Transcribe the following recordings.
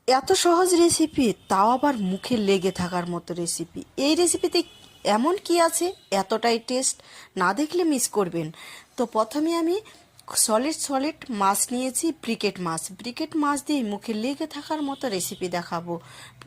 এত সহজ রেসিপি, তাও আবার মুখে লেগে থাকার মতো রেসিপি। এই রেসিপিতে এমন কি আছে এতটাই টেস্ট, না দেখলে মিস করবেন। তো প্রথমে আমি সলিড সলিড মাছ নিয়েছি, ব্রিকেট মাছ দিয়ে মুখে লেগে থাকার মতো রেসিপি দেখাবো।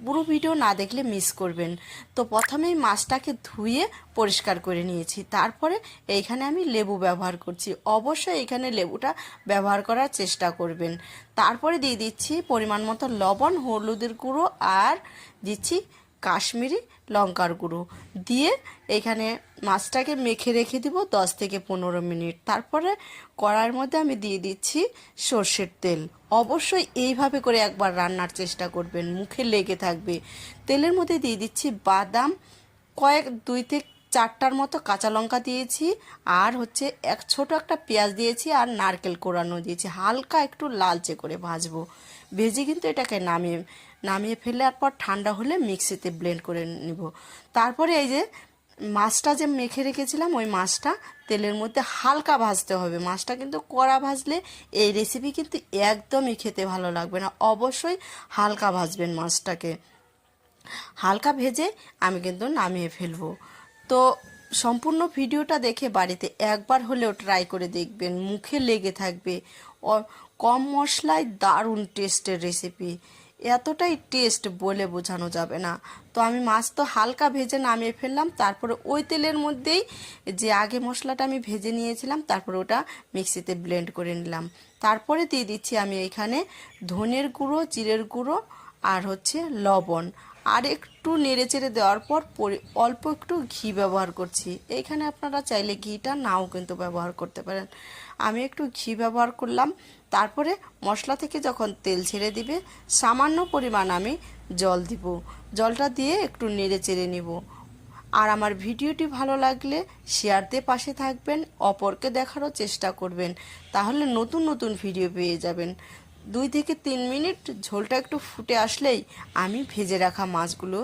পুরো ভিডিও না দেখলে মিস করবেন। তো প্রথমেই মাছটাকে ধুয়ে পরিষ্কার করে নিয়েছি, তারপরে এইখানে আমি লেবু ব্যবহার করছি। অবশ্যই এখানে লেবুটা ব্যবহার করার চেষ্টা করবেন। তারপরে দিয়ে দিচ্ছি পরিমাণ মতো লবণ, হলুদের গুঁড়ো, আর দিচ্ছি কাশ্মীরি লঙ্কার গুঁড়ো দিয়ে এখানে মাছটাকে মেখে রেখে দিব 10 থেকে 15 মিনিট। তারপরে কড়াইয়ের মধ্যে আমি দিয়ে দিচ্ছি সর্ষের তেল। অবশ্যই এইভাবে করে একবার রান্নার চেষ্টা করবেন, মুখে লেগে থাকবে। তেলের মধ্যে দিয়ে দিচ্ছি বাদাম, কয়েক 2 থেকে 4টার মতো কাঁচা লঙ্কা দিয়েছি, আর হচ্ছে ছোট একটা পেঁয়াজ দিয়েছি, আর নারকেল কোড়ানো দিয়েছি। হালকা একটু লালচে করে ভাজবো। ভেজে কিন্তু এটাকে নামিয়ে নামিয়ে ফেলার পর ঠান্ডা হলে মিক্সিতে ব্লেন্ড করে নিব। তারপরে এই যে মাছটা যে মেখে রেখেছিলাম, ওই মাছটা তেলের মধ্যে হালকা ভাজতে হবে। মাছটা কিন্তু কড়া ভাজলে এই রেসিপি কিন্তু একদমই খেতে ভালো লাগবে না। অবশ্যই হালকা ভাজবেন মাছটাকে। হালকা ভেজে আমি কিন্তু নামিয়ে ফেলবো। তো সম্পূর্ণ ভিডিওটা দেখে বাড়িতে একবার হলেও ট্রাই করে দেখবেন, মুখে লেগে থাকবে। কম মশলায় দারুণ টেস্টের রেসিপি, এতটাই টেস্ট বলে বোঝানো যাবে না। তো আমি মাছ তো হালকা ভেজে নামিয়ে ফেললাম, তারপরে ওই তেলের মধ্যেই যে আগে মশলাটা আমি ভেজে নিয়েছিলাম, তারপরে ওটা মিক্সিতে ব্লেন্ড করে নিলাম। তারপরে দিয়ে দিচ্ছি আমি এখানে ধনের গুঁড়ো, জিরের গুঁড়ো, আর হচ্ছে লবণ, আর একটু নেড়েচেড়ে দেওয়ার পর অল্প একটু ঘি ব্যবহার করছি। এইখানে আপনারা চাইলে ঘিটা নাও কিন্তু ব্যবহার করতে পারেন। আমি একটু ঘি ব্যবহার করলাম। তারপরে মশলা থেকে যখন তেল ছেড়ে দিবে, সামান্য পরিমাণ আমি জল দিব। জলটা দিয়ে একটু নেড়েচেড়ে নিব। আর আমার ভিডিওটি ভালো লাগলে শেয়ার দিয়ে পাশে থাকবেন, অপরকে দেখারও চেষ্টা করবেন, তাহলে নতুন নতুন ভিডিও পেয়ে যাবেন। 2 থেকে 3 মিনিট ঝোলটা একটু ফুটে আসলেই আমি ভেজে রাখা মাছগুলো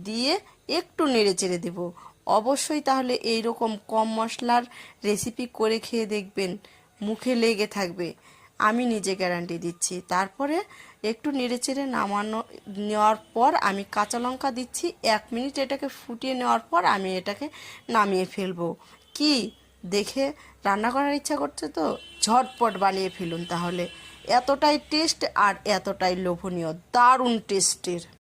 দিয়ে একটু নেড়েচেড়ে দেব। অবশ্যই তাহলে এই রকম কম মশলার রেসিপি করে খেয়ে দেখবেন, মুখে লেগে থাকবে, আমি নিজে গ্যারান্টি দিচ্ছি। তারপরে একটু নেড়েচেড়ে নেওয়ার পর আমি কাঁচা লঙ্কা দিচ্ছি। 1 মিনিট এটাকে ফুটিয়ে নেওয়ার পর আমি এটাকে নামিয়ে ফেলবো। কি দেখে রান্না করার ইচ্ছা করছে? তো ঝটপট বানিয়ে ফেলুন তাহলে। এতটাই টেস্ট আর এতটাই লোভনীয়, দারুণ টেস্টের।